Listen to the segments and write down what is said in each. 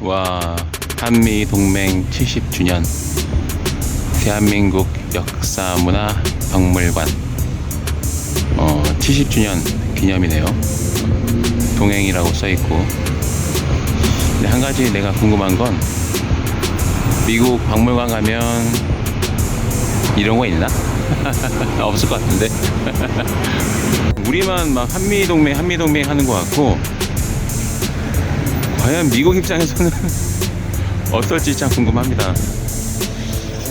와, 한미 동맹 70주년 대한민국 역사문화박물관 70주년 기념이네요. 동행이라고 써있고. 근데 한 가지 내가 궁금한 건 미국 박물관 가면 이런 거 있나? 없을 것 같은데. 우리만 막 한미동맹 하는 것 같고, 과연 미국 입장에서는 어떨지 참 궁금합니다.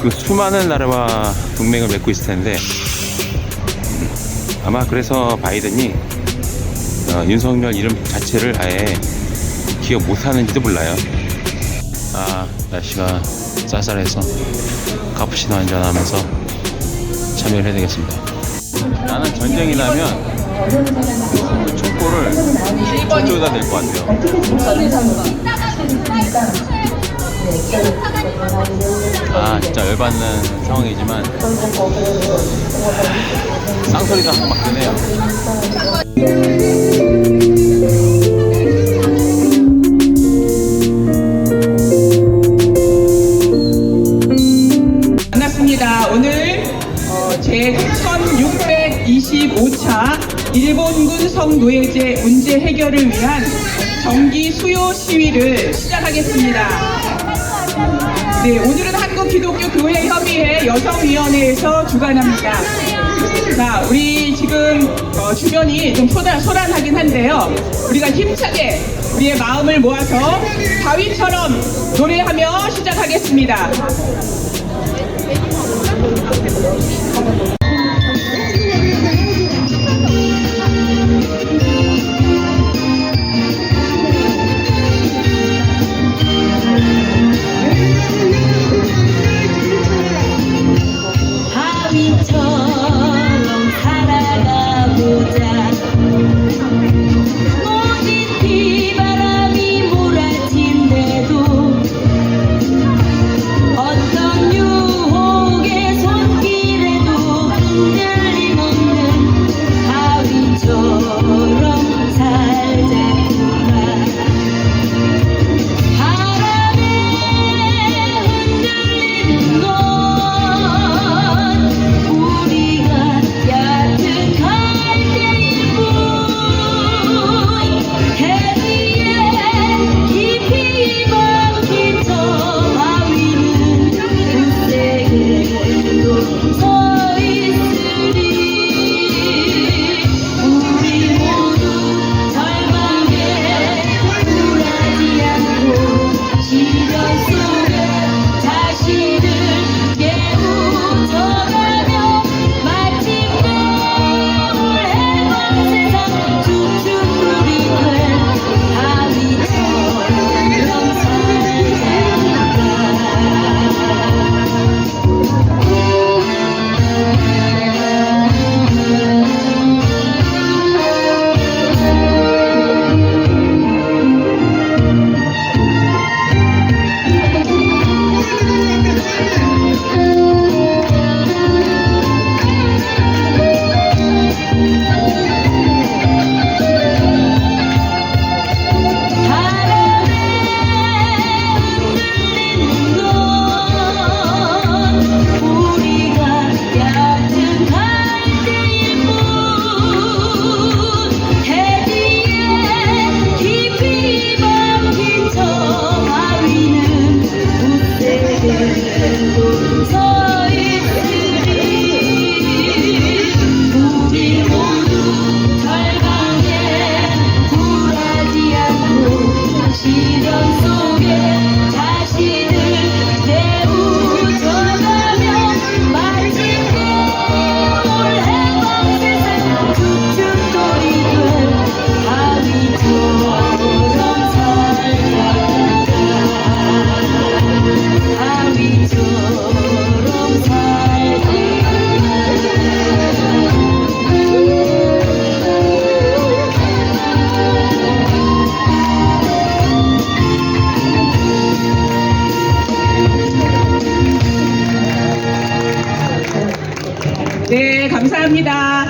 그 수많은 나라와 동맹을 맺고 있을 텐데, 아마 그래서 바이든이 윤석열 이름 자체를 아예 기억 못하는지도 몰라요. 아, 날씨가 쌀쌀해서 카푸치노 한잔하면서 참여를 해야 되겠습니다. 나는 전쟁이 나면 촛불을 저쪽에다 댈 것 같아요. 아, 진짜 열받는 상황이지만 쌍소리가 한번 막 드네요. 반갑습니다. 오늘 제 1625차 일본군 성노예제 문제 해결을 위한 정기 수요 시위를 시작하겠습니다. 네, 오늘은 한국기독교교회협의회 여성위원회에서 주관합니다. 자, 우리 지금 주변이 좀 소란하긴 한데요. 우리가 힘차게 우리의 마음을 모아서 바위처럼 노래하며 시작하겠습니다. 바위처럼 살아가보자. 모진 비바람이 몰아친대도 어떤 유혹의 손길에도 흔들림 없는 바위처럼 살자꾸나. 바람에 흔들리는 건 우리가 얕은 갈대일 뿐. 해위에 깊이 박힌 저 바위는 굳세게도 서 있으리. 우리 모두 절망에 굴하지 않고 시련 속에 자신을 깨우쳐가며 마치 겨울 해방 세상 쭉쭉물이 된 바위처럼 바람에 흔들리는 건 우리가 얕은 갈대일 뿐. 해지에 깊이 박힌 저 바위는 굳세게도 서 있으리. 우리 모두 절망에 굴하지 않고 시련 속에 자신을 깨우쳐가며 마치 겨울 해방 세상 쭉쭉돌이 된 바위처럼 살자꾸나. 바위처럼 네, 감사합니다.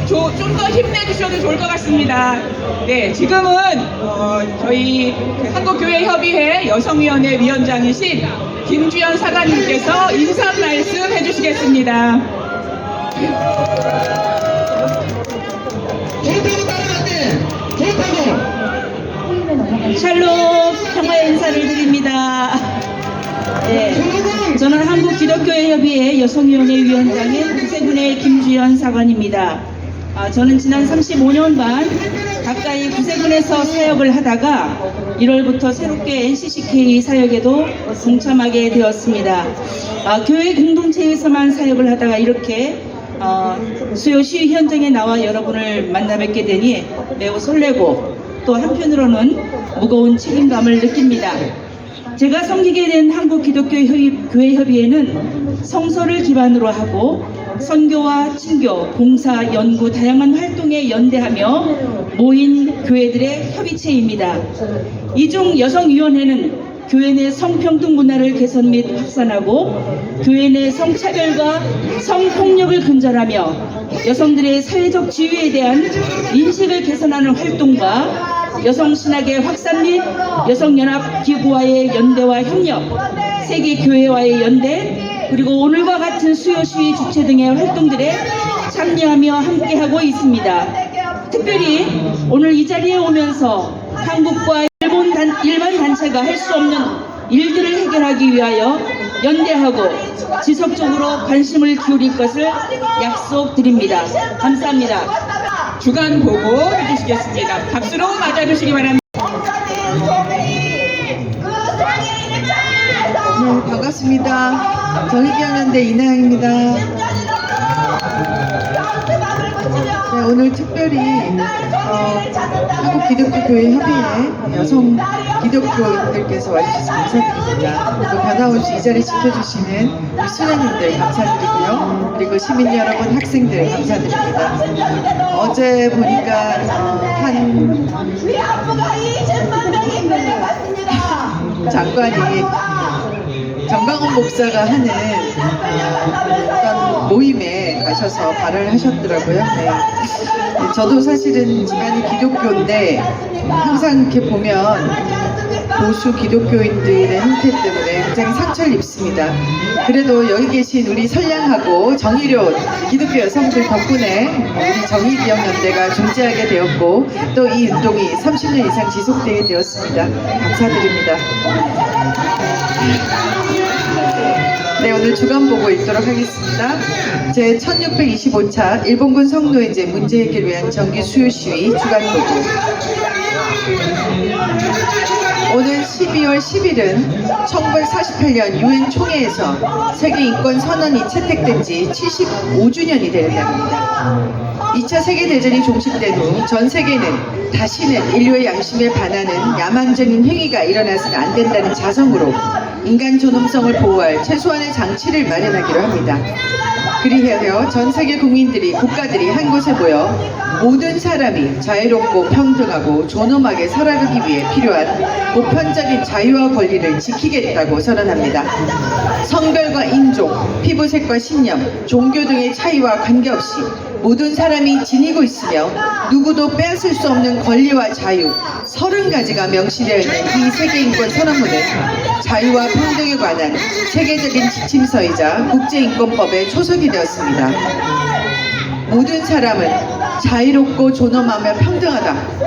좀 더 힘내 참여해 주셔도 좋을 것 같습니다. 네, 지금은 저희 그 한국교회협의회 여성위원회 위원장이신 김주연 사관님께서 인사 말씀 해주시겠습니다. 샬롬 평화의 인사를 드립니다. 네, 저는 한국기독교회협의회 여성위원회 위원장인 구세군의 김주연 사관입니다. 저는 지난 35년간 가까이 구세군에서 사역을 하다가 1월부터 새롭게 NCCK 사역에도 동참하게 되었습니다. 교회 공동체에서만 사역을 하다가 이렇게 수요 시위 현장에 나와 여러분을 만나 뵙게 되니 매우 설레고 또 한편으로는 무거운 책임감을 느낍니다. 제가 섬기게 된 한국기독교회협의회는 성서를 기반으로 하고 선교와 친교, 봉사, 연구 다양한 활동에 연대하며 모인 교회들의 협의체입니다. 이 중 여성위원회는 교회 내 성평등 문화를 개선 및 확산하고 교회 내 성차별과 성폭력을 근절하며 여성들의 사회적 지위에 대한 인식을 개선하는 활동과 여성신학의 확산 및 여성연합기구와의 연대와 협력, 세계교회와의 연대, 그리고 오늘과 같은 수요시위 주최 등의 활동들에 참여하며 함께하고 있습니다. 특별히 오늘 이 자리에 오면서 한국과 일반 단체가 할 수 없는 일들을 해결하기 위하여 연대하고 지속적으로 관심을 기울일 것을 약속드립니다. 감사합니다. 주간 보고 해주시겠습니다. 박수로 맞아주시기 바랍니다. 네, 반갑습니다. 정의기억연대 이나영입니다. 네, 오늘 특별히 한국기독교교회협의회 여성 기독교인들께서 와주셔서 감사드립니다. 또 변함없이 이 자리 지켜주시는 우리 수녀님들 감사드리고요. 그리고 시민 여러분, 학생들 감사드립니다. 어제 보니까 장관이 정광훈 목사가 하는 어떤 모임에 가셔서 발언을 하셨더라고요. 네. 저도 사실은 집안이 기독교인데 항상 이렇게 보면 보수 기독교인들의 행태 때문에 굉장히 상처를 입습니다. 그래도 여기 계신 우리 선량하고 정의로운 기독교 여성들 덕분에 우리 정의기억연대가 존재하게 되었고 또 이 운동이 30년 이상 지속되게 되었습니다. 감사드립니다. 네, 오늘 주간 보고 읽도록 하겠습니다. 제 1625차 일본군 성노예제 문제 해결을 위한 정기 수요 시위 주간 보고. 오늘 12월 10일은 1948년 유엔 총회에서 세계 인권 선언이 채택된 지 75주년이 되는 날입니다. 2차 세계대전이 종식된 후 전 세계는 다시는 인류의 양심에 반하는 야만적인 행위가 일어나서는 안 된다는 자성으로 인간 존엄성을 보호할 최소한의 장치를 마련하기로 합니다. 그리하여 전 세계 국가들이 한 곳에 모여 모든 사람이 자유롭고 평등하고 존엄하게 살아가기 위해 필요한 보편적인 자유와 권리를 지키겠다고 선언합니다. 성별과 인종, 피부색과 신념, 종교 등의 차이와 관계없이 모든 사람이 지니고 있으며 누구도 빼앗을 수 없는 권리와 자유 30가지가 명시되어 있는 이 세계인권 선언문은 자유와 평등에 관한 세계적인 지침서이자 국제인권법의 초석이 되었습니다. 모든 사람은 자유롭고 존엄하며 평등하다.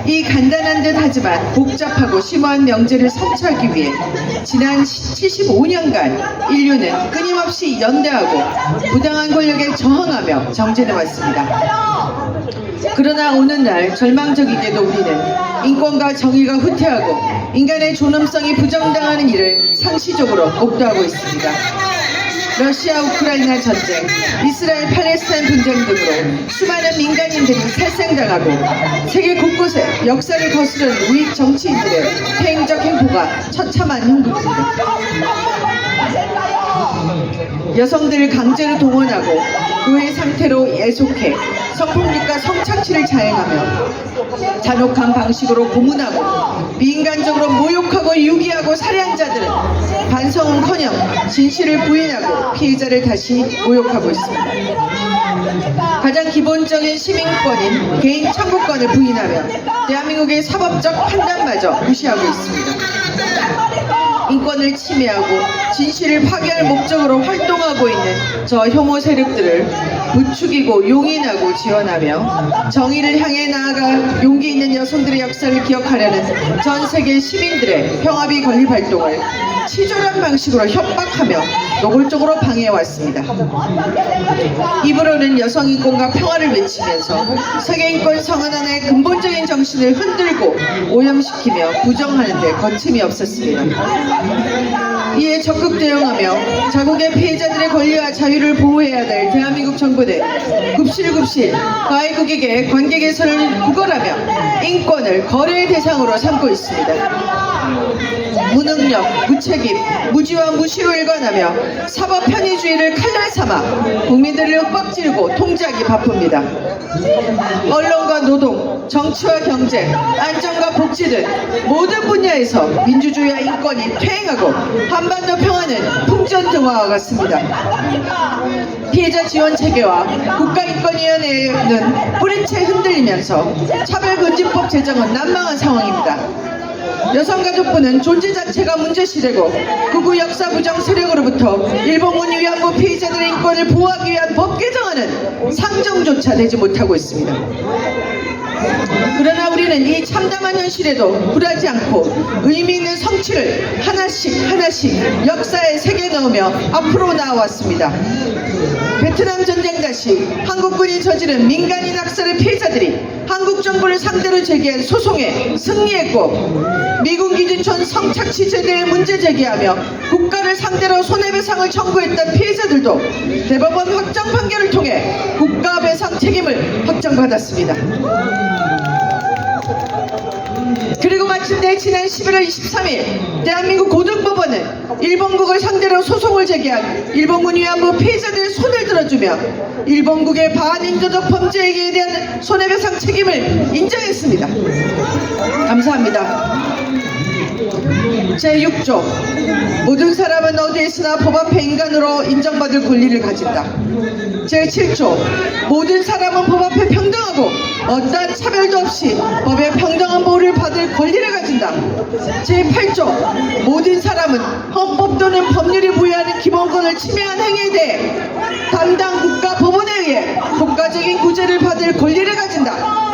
이 간단한 듯 하지만 복잡하고 심오한 명제를 성취하기 위해 지난 75년간 인류는 끊임없이 연대하고 부당한 권력에 저항하며 정진해 왔습니다. 그러나 오늘날 절망적이게도 우리는 인권과 정의가 후퇴하고 인간의 존엄성이 부정당하는 일을 상시적으로 목도하고 있습니다. 러시아 우크라이나 전쟁, 이스라엘 팔레스타인 분쟁 등으로 수많은 민간인들이 살생당하고 세계 곳곳에 역사를 거스르는 우익 정치인들의 퇴행적 행보가 처참한 형국입니다. 여성들을 강제로 동원하고 노예 상태로 예속해 성폭력과 성착취를 자행하며 잔혹한 방식으로 고문하고 비인간적으로 모욕하고 유기하고 살해한 자들은 반성은커녕 진실을 부인하고 피해자를 다시 모욕하고 있습니다. 가장 기본적인 시민권인 개인 청구권을 부인하며 대한민국의 사법적 판단마저 무시하고 있습니다. 인권을 침해하고 진실을 파괴할 목적으로 활동하고 있는 저 혐오 세력들을 부추기고 용인하고 지원하며 정의를 향해 나아가 용기 있는 여성들의 역사를 기억하려는 전 세계 시민들의 평화비 건립 활동을 치졸한 방식으로 협박하며 노골적으로 방해해왔습니다. 입으로는 여성인권과 평화를 외치면서 세계인권 성언안의 근본적인 정신을 흔들고 오염시키며 부정하는 데 거침이 없었습니다. 이에 적극 대응하며 자국의 피해자들의 권리와 자유를 보호해야 될 대한민국 정부는 급실급실 가해국에게 관계 개선을 구걸하며 인권을 거래의 대상으로 삼고 있습니다. 무능력, 무책임, 무지와 무시로 일관하며 사법 편의주의를 칼날 삼아 국민들을 윽박지르고 통제하기 바쁩니다. 언론과 노동, 정치와 경제, 안전과 복지 등 모든 분야에서 민주주의와 인권이 퇴행하고 한반도 평화는 풍전등화와 같습니다. 피해자 지원 체계와 국가인권위원회는 뿌리채 흔들리면서 차별금지법 제정은 난망한 상황입니다. 여성가족부는 존재 자체가 문제시되고 극우 역사 부정 세력으로부터 일본군 위안부 피해자들의 인권을 보호하기 위한 법 개정안은 상정조차 되지 못하고 있습니다. 그러나 우리는 이 참담한 현실에도 굴하지 않고 의미 있는 성취를 하나씩 역사에 새겨 넣으며 앞으로 나아왔습니다. 베트남 전쟁 당시 한국군이 저지른 민간인 학살의 피해자들이 한국 정부를 상대로 제기한 소송에 승리했고 미군 기준촌 성착취 제도에 문제 제기하며 국가를 상대로 손해배상을 청구했던 피해자들도 대법원 확정 판결을 통해 국가배상 책임을 확정받았습니다. 그리고 마침내 지난 11월 23일 대한민국 고등법원은 일본국을 상대로 소송을 제기한 일본군 위안부 피해자들의 손을 들어주며 일본국의 반인도적 범죄에 대한 손해배상 책임을 인정했습니다. 감사합니다. 제6조 모든 사람은 어디 있으나 법 앞에 인간으로 인정받을 권리를 가진다. 제7조 모든 사람은 법 앞에 평등하고 어떠한 차별도 없이 법의 평등한 보호를 받을 권리를 가진다. 제8조 모든 사람은 헌법 또는 법률이 부여하는 기본권을 침해한 행위에 대해 담당 국가 법원에 의해 국가적인 구제를 받을 권리를 가진다.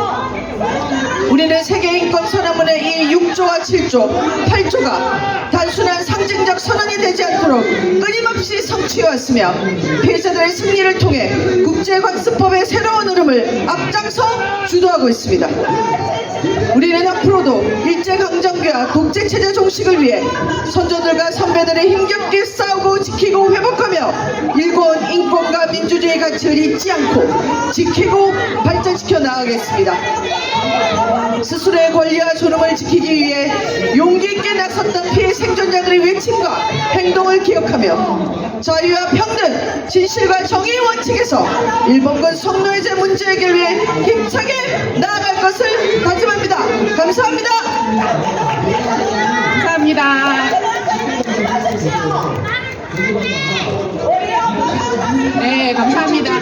우리는 세계인권선언문의 이 6조와 7조, 8조가 단순한 상징적 선언이 되지 않도록 끊임없이 성취해왔으며 피해자들의 승리를 통해 국제관습법의 새로운 흐름을 앞장서 주도하고 있습니다. 우리는 앞으로도 일제강점기와 독재체제 종식을 위해 선조들과 선배들의 힘겹게 싸우고 지키고 회복하며 일궈온 인권과 민주주의 가치를 잊지 않고 지키고 발전시켜 나가겠습니다. 스스로의 권리와 존엄을 지키기 위해 용기 있게 나섰던 피해 생존자들의 외침과 행동을 기억하며 자유와 평등, 진실과 정의의 원칙에서 일본군 성노예제 문제 해결 위해 힘차게 나아갈 것을 다짐합니다. 감사합니다. 감사합니다. 네, 감사합니다.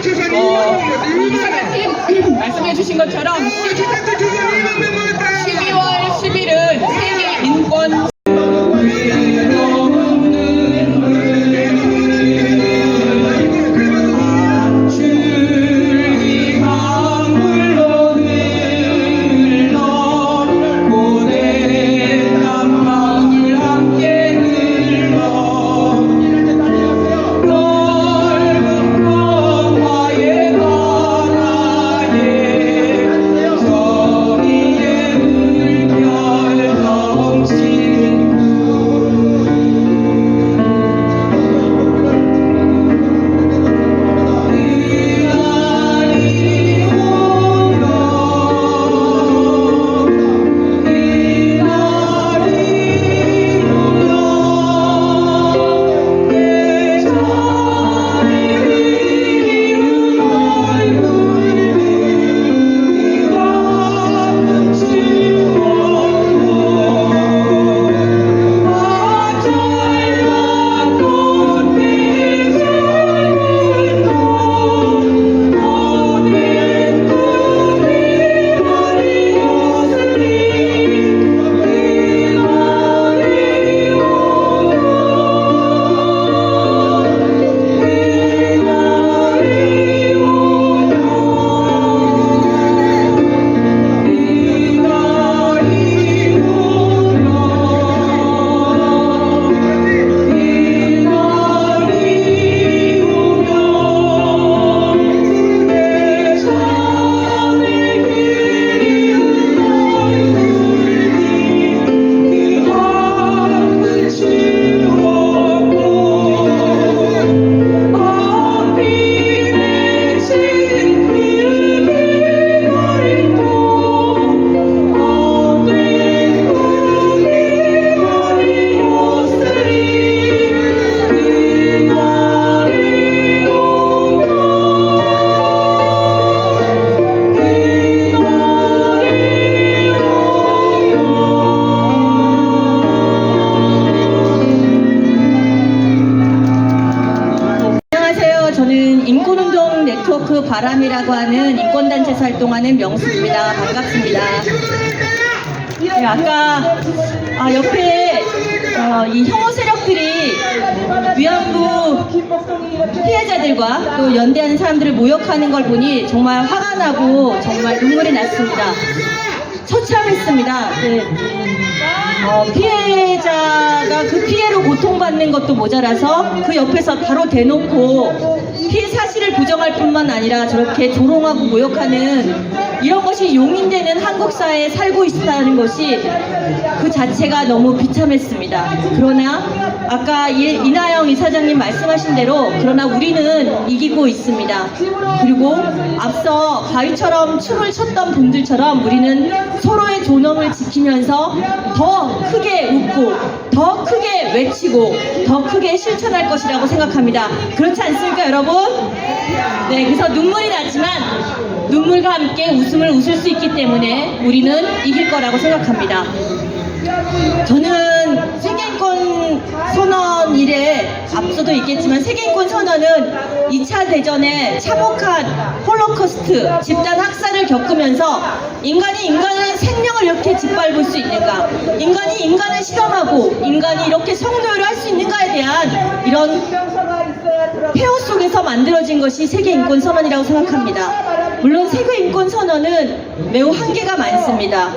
사장님 말씀해 주신 것처럼 12월 10일은 세계 인권 예 바람이라고 하는 인권단체에서 활동하는 명수입니다. 반갑습니다. 네, 아까 옆에 이 혐오 세력들이 위안부 피해자들과 또 연대하는 사람들을 모욕하는 걸 보니 정말 화가 나고 정말 눈물이 났습니다. 처참했습니다. 네. 피해자가 그 피해로 고통받는 것도 모자라서 그 옆에서 바로 대놓고 피해 사실을 부정할 뿐만 아니라 저렇게 조롱하고 모욕하는 이런 것이 용인되는 한국 사회에 살고 있다는 것이 그 자체가 너무 비참했습니다. 그러나 아까 이나영 이사장님 말씀하신 대로 그러나 우리는 이기고 있습니다. 그리고 앞서 바위처럼 춤을 췄던 분들처럼 우리는 서로의 존엄을 지키면서 더 크게 웃고 더 크게 외치고 더 크게 실천할 것이라고 생각합니다. 그렇지 않습니까, 여러분? 네, 그래서 눈물이 나지만 눈물과 함께 웃음을 웃을 수 있기 때문에 우리는 이길 거라고 생각합니다. 저는 세계인권 선언 이래 앞서도 있겠지만 세계인권 선언은 2차 대전에 참혹한 홀로코스트 집단 학살을 겪으면서 인간이 인간의 생명을 이렇게 짓밟을 수 있는가, 인간이 인간을 실험하고 인간이 이렇게 성노예를 할 수 있는가에 대한 이런 폐허 속에서 만들어진 것이 세계인권 선언이라고 생각합니다. 물론 세계인권 선언은 매우 한계가 많습니다.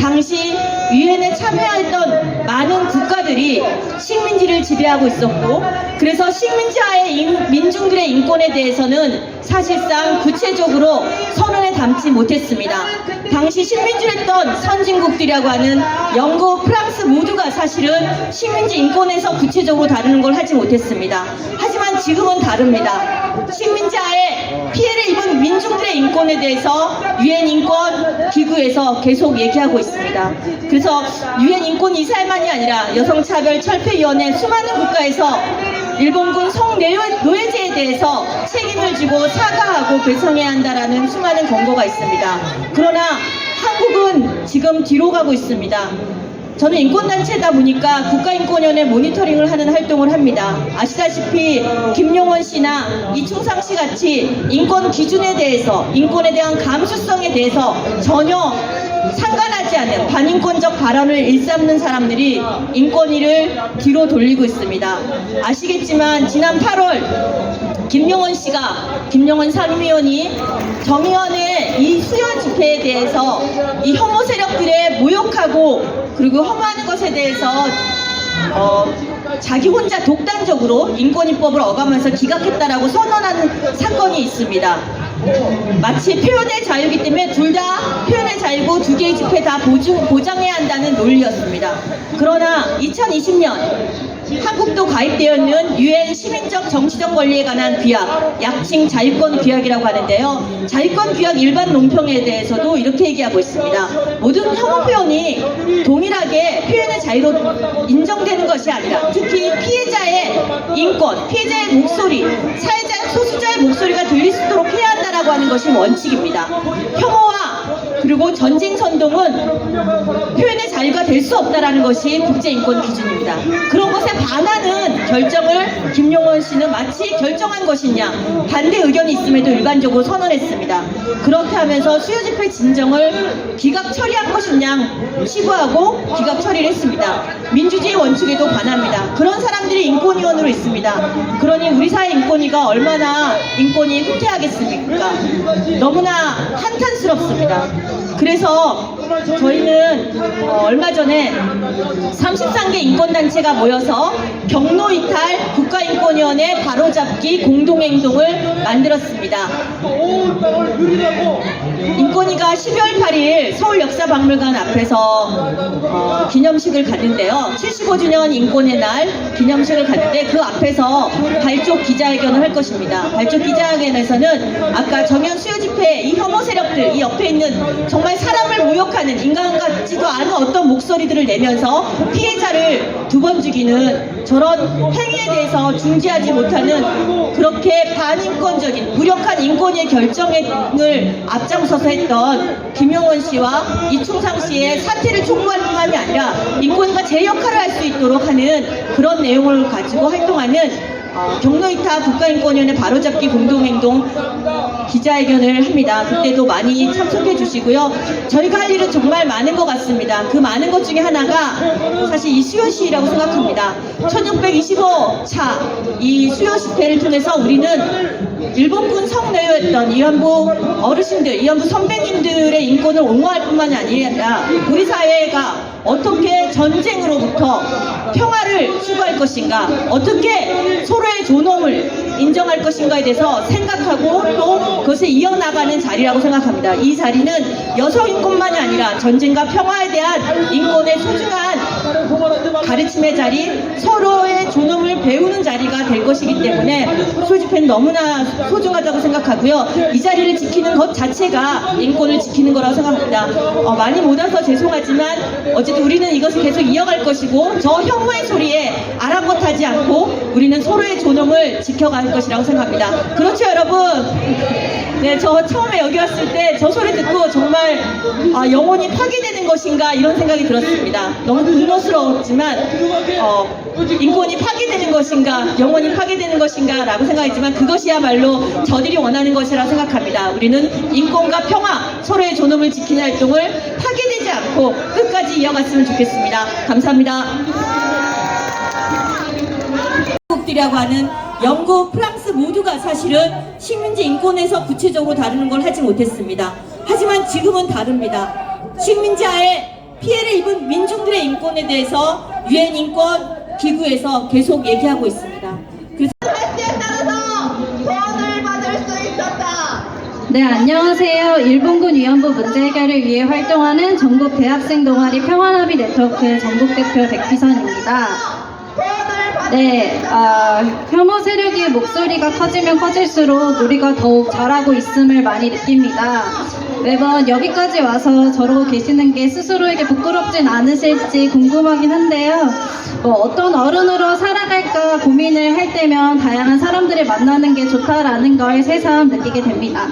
당시 유엔에 참여했던 많은 국가들이 식민지를 지배하고 있었고, 그래서 식민지하의 민중들의 인권에 대해서는 사실상 구체적으로 선언에 담지 못했습니다. 당시 식민지했던 선진국들이라고 하는 영국, 프랑스 모두가 사실은 식민지 인권에서 구체적으로 다루는 걸 하지 못했습니다. 하지만 지금은 다릅니다. 식민지하에 피해를 입은 민중들의 인권에 대해서 유엔 인권 기구에서 계속 얘기하고 있습니다. 그래서 유엔 인권 이사회만이 아니라 여성차별 철폐위원회 수많은 국가에서 일본군 성노예제에 대해서 책임을 지고 사과하고 배상해야 한다라는 수많은 권고가 있습니다. 그러나 한국은 지금 뒤로 가고 있습니다. 저는 인권단체다 보니까 국가인권위원회 모니터링을 하는 활동을 합니다. 아시다시피 김용원 씨나 이충상 씨 같이 인권 기준에 대해서, 인권에 대한 감수성에 대해서 전혀 상관하지 않는 반인권적 발언을 일삼는 사람들이 인권위를 뒤로 돌리고 있습니다. 아시겠지만 지난 8월 김용원 상임위원이 정의원의 이 수요 집회에 대해서 이 혐오 세력들의 모욕하고 그리고 혐오하는 것에 대해서 자기 혼자 독단적으로 인권위법을 어가면서 기각했다라고 선언하는 사건이 있습니다. 마치 표현의 자유이기 때문에 둘 다 표현의 자유고 두 개의 집회 다 보장해야 한다는 논리였습니다. 그러나 2020년 한국도 가입되어 있는 유엔 시민적 정치적 권리에 관한 규약, 약칭 자유권 규약이라고 하는데요. 자유권 규약 일반 논평에 대해서도 이렇게 얘기하고 있습니다. 모든 혐오 표현이 동일하게 표현의 자유로 인정되는 것이 아니라 특히 피해자의 인권, 피해자의 목소리, 사회자 소수자의 목소리가 들릴 수 있도록 해야 한다라고 하는 것이 원칙입니다. 혐오와 그리고 전쟁 선동은 표현의 자유가 될 수 없다라는 것이 국제인권 기준입니다. 그런 것에 반하는 결정을 김용원 씨는 마치 결정한 것이냐, 반대 의견이 있음에도 일반적으로 선언했습니다. 그렇게 하면서 수요 집회 진정을 기각 처리한 것이냐 시구하고 기각 처리를 했습니다. 민주주의 원칙에도 반합니다. 그런 사람들이 인권위원으로 있습니다. 그러니 우리 사회 인권위가 얼마나 인권이 후퇴하겠습니까? 너무나 한탄스럽습니다. 그래서 저희는 얼마 전에 33개 인권단체가 모여서 경로이탈 국가인권위원회 바로잡기 공동행동을 만들었습니다. 인권위가 12월 8일 서울역사박물관 앞에서 기념식을 갖는데요. 75주년 인권의 날 기념식을 갖는데 그 앞에서 발족 기자회견을 할 것입니다. 발족 기자회견에서는 아까 정연 수요 집회 이 혐오 세력들, 이 옆에 있는 정말 사람을 모욕하는 인간 같지도 않은 어떤 목소리들을 내면서 피해자를 두 번 죽이는 저런 행위에 대해서 중지하지 못하는 그렇게 반인권적인 무력한 인권위의 결정을 앞장서서 했던 김용원 씨와 이충상 씨의 사퇴를 촉구할 뿐만이 아니라 인권위가 제 역할을 할 수 있도록 하는 그런 내용을 가지고 활동하는 경로이타 국가인권위원회 바로잡기 공동행동 기자회견을 합니다. 그때도 많이 참석해 주시고요. 저희가 할 일은 정말 많은 것 같습니다. 그 많은 것 중에 하나가 사실 이 수요시라고 생각합니다. 1625차 이 수요 집회를 통해서 우리는 일본군 성내유했던 위안부 어르신들, 위안부 선배님들의 인권을 옹호할 뿐만이 아니라 우리 사회가 어떻게 전쟁으로부터 평화를 추구할 것인가, 어떻게 서로의 존엄을 인정할 것인가에 대해서 생각하고 또 그것을 이어나가는 자리라고 생각합니다. 이 자리는 여성 인권만이 아니라 전쟁과 평화에 대한 인권의 소중한 가르침의 자리, 서로의 존엄을 배우는 자리가 될 것이기 때문에 소집회는 너무나 소중하다고 생각하고요. 이 자리를 지키는 것 자체가 인권을 지키는 거라고 생각합니다. 많이 못 와서 죄송하지만 어쨌든 우리는 이것을 계속 이어갈 것이고 저 혐오의 소리에 아랑곳하지 않고 우리는 서로의 존엄을 지켜갈 것이라고 생각합니다. 그렇죠, 여러분? 네, 저 처음에 여기 왔을 때 저 소리 듣고 정말 영혼이 파괴되는 것인가 이런 생각이 들었습니다. 너무 분노스러웠지만 인권이 파괴되는 것인가, 영혼이 파괴되는 것인가 라고 생각했지만 그것이야말로 저들이 원하는 것이라 생각합니다. 우리는 인권과 평화, 서로의 존엄을 지키는 활동을 파괴되지 않고 끝까지 이어갔으면 좋겠습니다. 감사합니다. 국들이라고 하는 영국, 프랑스 모두가 사실은 식민지 인권에서 구체적으로 다루는 걸 하지 못했습니다. 하지만 지금은 다릅니다. 식민지 하에 피해를 입은 민중들의 인권에 대해서 유엔 인권 기구에서 계속 얘기하고 있습니다. 그래서 네, 안녕하세요. 일본군 위안부 문제 해결을 위해 활동하는 전국 대학생 동아리 평화나비 네트워크의 전국대표 백비선입니다. 네, 혐오 세력의 목소리가 커지면 커질수록 우리가 더욱 잘하고 있음을 많이 느낍니다. 매번 여기까지 와서 저러고 계시는 게 스스로에게 부끄럽진 않으실지 궁금하긴 한데요. 어떤 어른으로 살아갈까 고민을 할 때면 다양한 사람들을 만나는 게 좋다라는 걸 새삼 느끼게 됩니다.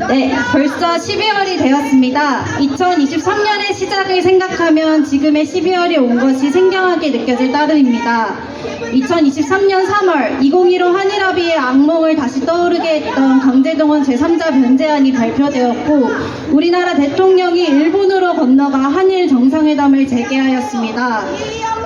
네, 벌써 12월이 되었습니다. 2023년의 시작을 생각하면 지금의 12월이 온 것이 생경하게 느껴질 따름입니다. 2023년 3월 2015 한일합의의 악몽을 다시 떠오르게 했던 강제동원 제3자 변제안이 발표되었고 우리나라 대통령이 일본으로 건너가 한일 정상회담을 재개하였습니다.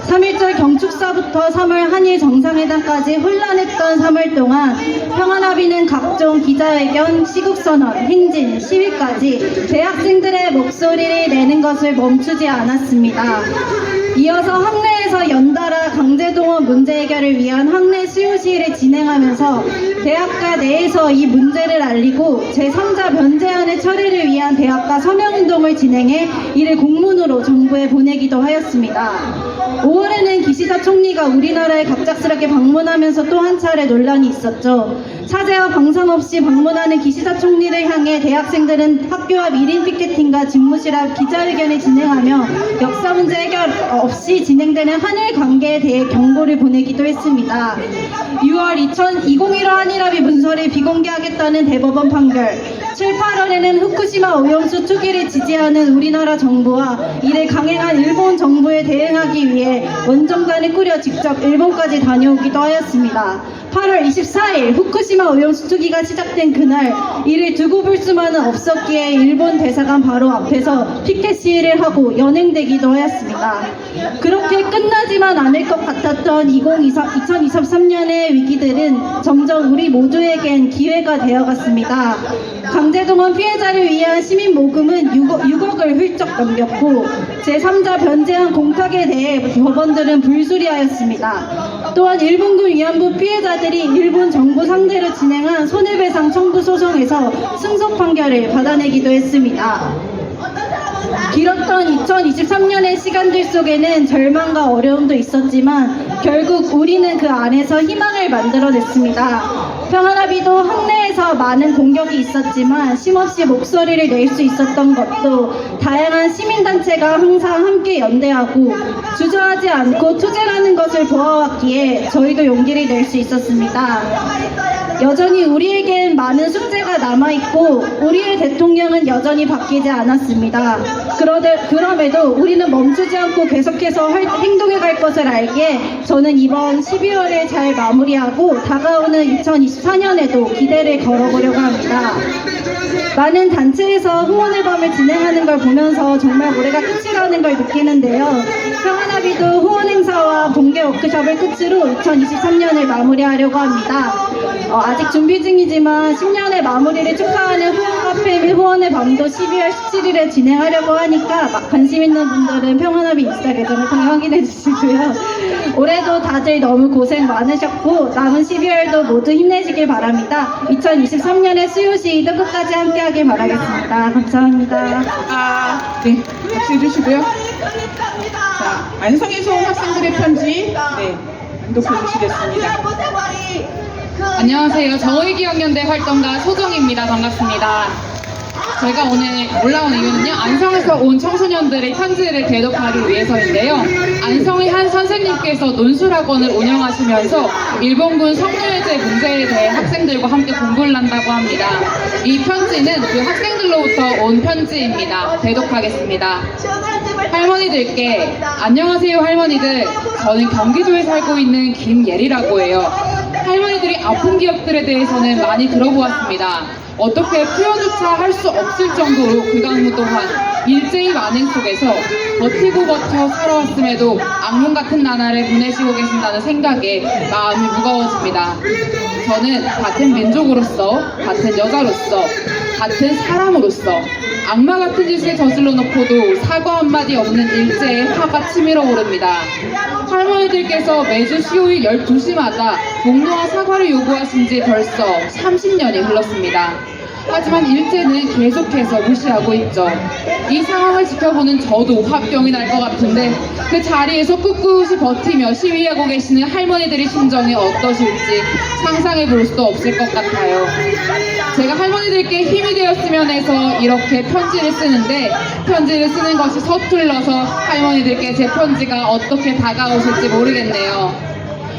3.1절 경축사부터 3월 한일 정상회담까지 혼란했던 3월 동안 평화합의는 각종 기자회견, 시국선언, 행진, 시위까지 대학생들의 목소리를 내는 것을 멈추지 않았습니다. 이어서 학내에서 연달아 강제동원 문제 해결을 위한 학내 수요시위를 진행하면서 대학가 내에서 이 문제를 알리고 제3자 변제안의 처리를 위한 대학가 서명운동을 진행해 이를 공문으로 정부에 보내기도 하였습니다. 5월에는 기시다 총리가 우리나라에 갑작스럽게 방문하면서 또 한 차례 논란이 있었죠. 사죄와 방송 없이 방문하는 기시다 총리를 향해 대학생들은 학교 앞 1인 피켓팅과 집무실 앞 기자회견을 진행하며 역사 문제 해결 없이 진행되는 한일 관계에 대해 경고를 보내기도 했습니다. 6월 2015 한일합의 문서를 비공개하겠다는 대법원 판결, 7, 8월에는 후쿠시마 오염수 투기를 지지하는 우리나라 정부와 이를 강행한 일본 정부에 대응하기 위해 원정단을 꾸려 직접 일본까지 다녀오기도 하였습니다. 8월 24일 후쿠시마 오염수 투기가 시작된 그날 이를 두고 볼 수만은 없었기에 일본 대사관 바로 앞에서 피켓 시위를 하고 연행되기도 하였습니다. 그렇게 끝나지만 않을 것 같았던 2023년의 위기들은 점점 우리 모두에겐 기회가 되어갔습니다. 강제동원 피해자를 위한 시민 모금은 6억을 훌쩍 넘겼고 제3자 변제안 공탁에 대해 법원들은 불수리하였습니다. 또한 일본군 위안부 피해자들이 일본 정부 상대로 진행한 손해배상 청구 소송에서 승소 판결을 받아내기도 했습니다. 길었던 2023년의 시간들 속에는 절망과 어려움도 있었지만 결국 우리는 그 안에서 희망을 만들어냈습니다. 평화나비도 학내에서 많은 공격이 있었지만 쉼없이 목소리를 낼 수 있었던 것도 다양한 시민단체가 항상 함께 연대하고 주저하지 않고 투쟁하는 것을 보아왔기에 저희도 용기를 낼 수 있었습니다. 여전히 우리에겐 많은 숙제가 남아있고 우리의 대통령은 여전히 바뀌지 않았습니다. 그럼에도 우리는 멈추지 않고 계속해서 행동해 갈 것을 알기에 저는 이번 12월에 잘 마무리하고 다가오는 2024년에도 기대를 걸어보려고 합니다. 많은 단체에서 후원의 밤을 진행하는 걸 보면서 정말 올해가 끝이라는 걸 느끼는데요. 평화나비도 후원 행사와 동계 워크숍을 끝으로 2023년을 마무리하려고 합니다. 아직 준비 중이지만 10년의 마무리를 축하하는 후원 카페 및 후원의 밤도 12월 17일에 진행하려고 하니까 관심 있는 분들은 평화나비 인스타 계정을 통해 확인해 주시고요. 올해도 다들 너무 고생 많으셨고 남은 12월도 모두 힘내시길 바랍니다. 2023년의 수요시위도 끝까지 함께하길 바라겠습니다. 감사합니다. 네, 박수 해주시고요. 자, 안성에서 온 학생들의 편지, 네, 낭독해 주시겠습니다. 안녕하세요. 정의기억연대 활동가 소정입니다. 반갑습니다. 제가 오늘 올라온 이유는요, 안성에서 온 청소년들의 편지를 대독하기 위해서인데요. 안성의 한 선생님께서 논술학원을 운영하시면서 일본군 성노예제 문제에 대해 학생들과 함께 공부를 한다고 합니다. 이 편지는 그 학생들로부터 온 편지입니다. 대독하겠습니다. 할머니들께, 안녕하세요 할머니들. 저는 경기도에 살고 있는 김예리라고 해요. 할머니들이 아픈 기억들에 대해서는 많이 들어보았습니다. 어떻게 표현조차 할 수 없을 정도로 극악무도한 일제히 만행 속에서 버티고 버텨 살아왔음에도 악몽 같은 나날을 보내시고 계신다는 생각에 마음이 무거워집니다. 저는 같은 민족으로서, 같은 여자로서, 같은 사람으로서 악마 같은 짓을 저질러 놓고도 사과 한마디 없는 일제의 화가 치밀어 오릅니다. 할머니들께서 매주 수요일 12시마다 목노와 사과를 요구하신 지 벌써 30년이 흘렀습니다. 하지만 일제는 계속해서 무시하고 있죠. 이 상황을 지켜보는 저도 화병이 날 것 같은데 그 자리에서 꿋꿋이 버티며 시위하고 계시는 할머니들의 심정이 어떠실지 상상해 볼 수도 없을 것 같아요. 제가 할머니들께 힘이 되었으면 해서 이렇게 편지를 쓰는데 편지를 쓰는 것이 서툴러서 할머니들께 제 편지가 어떻게 다가오실지 모르겠네요.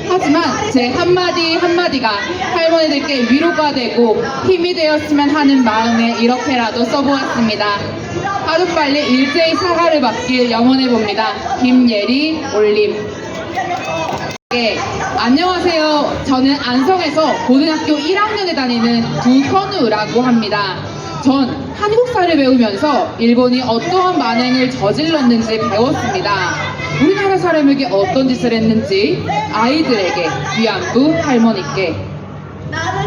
하지만 제 한마디 한마디가 할머니들께 위로가 되고 힘이 되었으면 하는 마음에 이렇게라도 써보았습니다. 하루빨리 일제히 사과를 받길 영원해봅니다. 김예리 올림. 네, 안녕하세요. 저는 안성에서 고등학교 1학년에 다니는 두현우라고 합니다. 전 한국사를 배우면서 일본이 어떠한 만행을 저질렀는지 배웠습니다. 우리나라 사람에게 어떤 짓을 했는지 아이들에게, 위안부 할머니께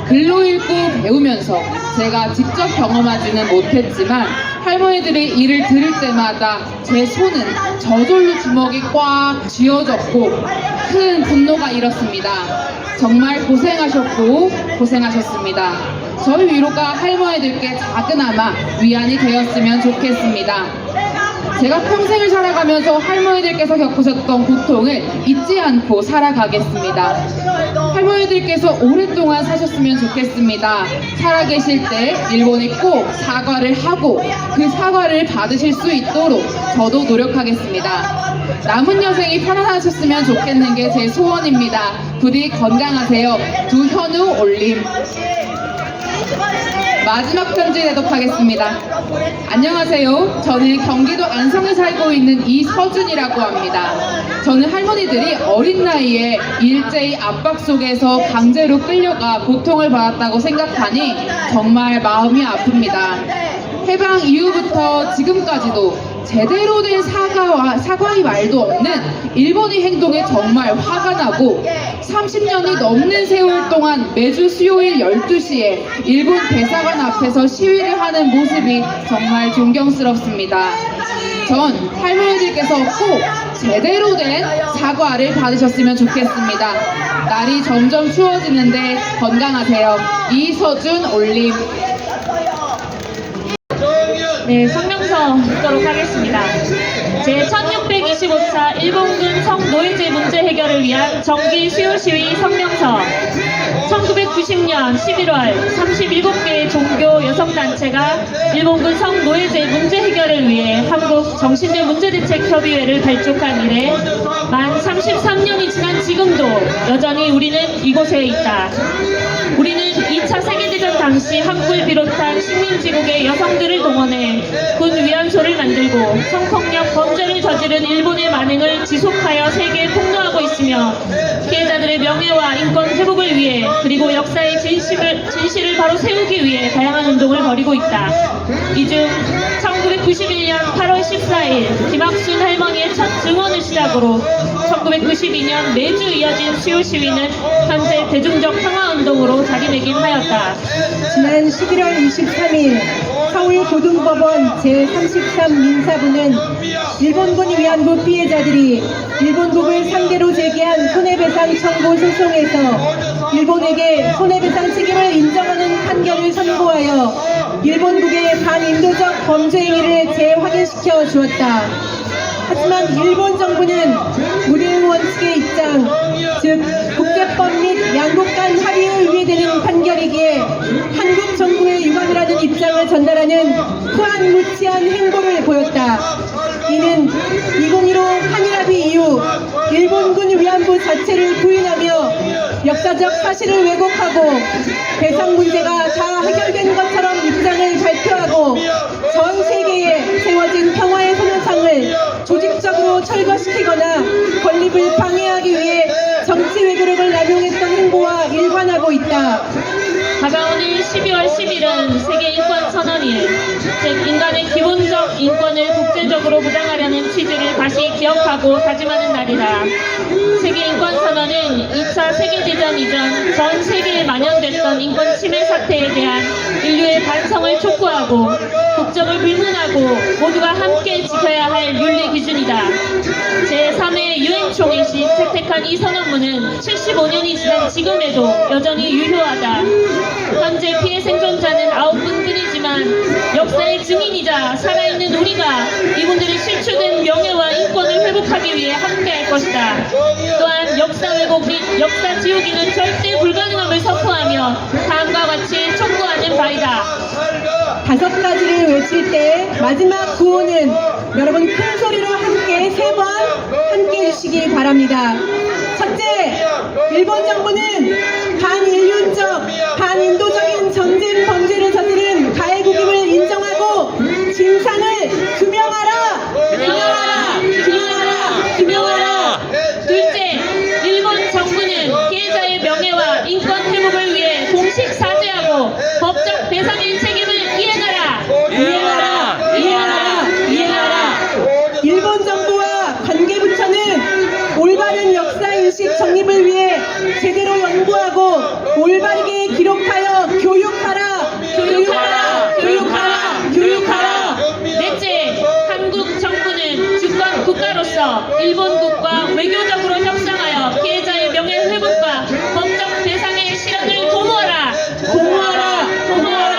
글로 읽고 배우면서 제가 직접 경험하지는 못했지만 할머니들의 일을 들을 때마다 제 손은 저절로 주먹이 꽉 쥐어졌고 큰 분노가 일었습니다. 정말 고생하셨고 고생하셨습니다. 저희 위로가 할머니들께 작은아마 위안이 되었으면 좋겠습니다. 제가 평생을 살아가면서 할머니들께서 겪으셨던 고통을 잊지 않고 살아가겠습니다. 할머니들께서 오랫동안 사셨으면 좋겠습니다. 살아계실 때 일본에 꼭 사과를 하고 그 사과를 받으실 수 있도록 저도 노력하겠습니다. 남은 여생이 편안하셨으면 좋겠는 게 제 소원입니다. 부디 건강하세요. 두현우 올림. 마지막 편지 대독하겠습니다. 안녕하세요. 저는 경기도 안성에 살고 있는 이서준이라고 합니다. 저는 할머니들이 어린 나이에 일제히 압박 속에서 강제로 끌려가 고통을 받았다고 생각하니 정말 마음이 아픕니다. 해방 이후부터 지금까지도 제대로 된 사과의 말도 없는 일본의 행동에 정말 화가 나고 30년이 넘는 세월 동안 매주 수요일 12시에 일본 대사관 앞에서 시위를 하는 모습이 정말 존경스럽습니다. 전 할머니들께서 꼭 제대로 된 사과를 받으셨으면 좋겠습니다. 날이 점점 추워지는데 건강하세요. 이서준 올림. 네, 성명서 읽도록 하겠습니다. 제1625차 일본군 성노예제 문제 해결을 위한 정기 수요 시위 성명서. 1990년 11월 37개의 종교 여성단체가 일본군 성노예제 문제 해결을 위해 한국 정신대 문제대책협의회를 발족한 이래 만 33년이 지난 지금도 여전히 우리는 이곳에 있다. 우리는 2차 세계대전 당시 한국을 비롯한 식민지국의 여성들을 동원해 군 위안소를 만들고 성폭력 범죄를 저지른 일본의 만행을 지속하여 세계에 폭로하고 있으며 피해자들의 명예와 인권 회복을 위해 그리고 역사의 진실을 바로 세우기 위해 다양한 운동을 벌이고 있다. 이 중 1991년 8월 14일 김학순 할머니의 첫 증언을 시작으로 1992년 매주 이어진 수요 시위는 현재 대중적 평화운동으로 자리매김하였다. 지난 11월 23일 서울고등법원 제33 민사부는 일본군 위안부 피해자들이 일본국을 상대로 제기한 손해배상 청구 소송에서 일본에게 손해배상 책임을 인정하는 판결을 선고하여 일본국의 반인도적 범죄 행위를 재확인시켜 주었다. 하지만 일본 정부는 무리응 원칙의 입장, 즉 국제법 및 양국 간 합의에 의뢰되는 판결이기에 한국 정부의 유감이라는 입장을 전달하는 후안무치한 행보를 보였다. 이는 2015 한일합의 이후 일본군 위안부 자체를 부인하며 역사적 사실을 왜곡하고 배상 문제가 다 해결된 것처럼 입장을 발표하고 전 세계에 세워진 평화의 소녀상을 조직적으로 철거시키거나 건립을 방해하기 위해 정치 외교력을 남용했던 행보와 일관하고 있다. 다가오는 12월 10일은 세계인권선언일, 즉 인간의 기본적 인권을 국제적으로 보장하려는 취지를 다시 기억하고 다짐하는 날이다. 세계인권선언은 2차 세계대전 이전 전 세계에 만연됐던 인권 침해 사태에 대한 인류의 반성을 촉구하고 국적을 불문하고 모두가 함께 지켜야 할 윤리 기준이다. 제3회 유엔총회 시 채택한 이 선언문은 75년이 지난 지금에도 여전히 유효하다. 현재 피해 생존자는 9분뿐이지만 역사의 증인이자 살아있는 우리가 이분들의 실추된 명예와 인권을 회복하기 위해 함께할 것이다. 또한 역사 왜곡 및 역사 지우기는 절대 불가능함을 선포하며 다음과 같이 촉구하는 바이다. 5가지를 외칠 때 마지막 구호는 여러분 큰 소리로 함께 3번 함께 해주시기 바랍니다. 첫째, 일본 정부는 반인륜적, 반인도적인 전쟁 범죄를 저지른 가해국임을 인정하고 진상을 규명하라! 규명하라! 규명하라! 규명하라! 둘째, 일본 정부는 피해자의 명예와 인권 회복을 위해 공식 사죄하고 법적 배상의 책임을 이행하라! 이행하라! 이행하라! 이행하라! 일본 정부와 관계부처는 올바른 역사인식 정립을 위해 제대로 연구하고 올바르게 기록하여 교육하라! 교육하라! 교육하라! 교육하라! 넷째, 한국 정부는 주권 국가로서 일본국과 외교적으로 협상하여 피해자의 명예 회복과 법적 배상의 실현을 도모하라! 공모하라! 공모하라!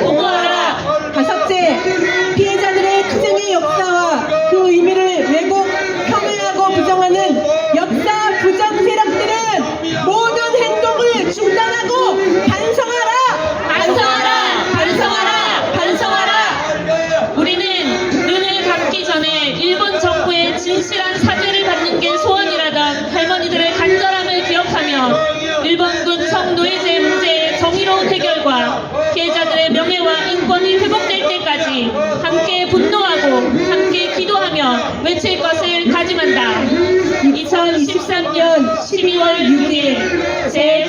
공모하라! 5째, 피해자들의 투쟁의 역사와 그 의미를 왜곡, 폄훼하고 부정하는 역사 부정 세력들은 모든 행동을 중단하고 반성하라! 반성하라! 반성하라! 반성하라! 우리는 눈을 감기 전에 일본 정부의 진실한 사죄를 받는 게 소원이라던 할머니들의 간절함을 기억하며 일본군 성노예제 문제의 정의로운 해결과 피해자들의 명예와 인권이 회복될 때까지 함께 분노하고 함께 기도하며 외칠 것을 다짐한다. 2013년 12월 6일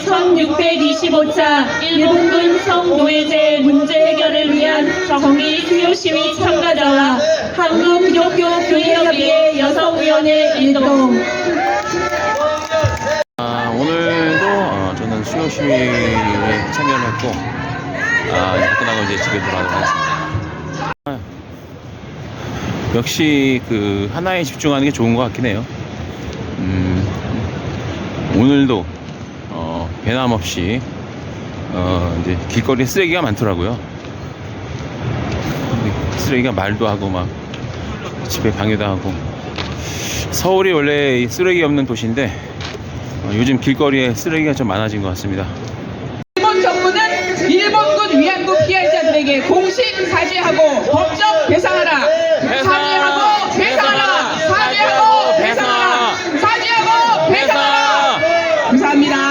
제1625차 일본군 성노예제 문제 해결을 위한 정기 수요 시위 참가자와 한국기독교교회협의회 여성위원회 일동. 오늘도 저는 수요 시위에 참여를 했고 이제 끝나고 이제 집에 돌아가도록 하겠습니다. 역시 그 하나에 집중하는 게 좋은 것 같긴 해요. 오늘도 배남없이 이제 길거리에 쓰레기가 많더라고요. 쓰레기가 말도 하고 막 집에 방해도 하고. 서울이 원래 이 쓰레기 없는 도시인데 요즘 길거리에 쓰레기가 좀 많아진 것 같습니다. 일본 정부는 일본군 위안부 피해자들에게 공식 사죄하고 법적 배상하라. 사죄하고 배상하라. 사죄하고 배상하라. 사죄하고 배상하라. 감사합니다.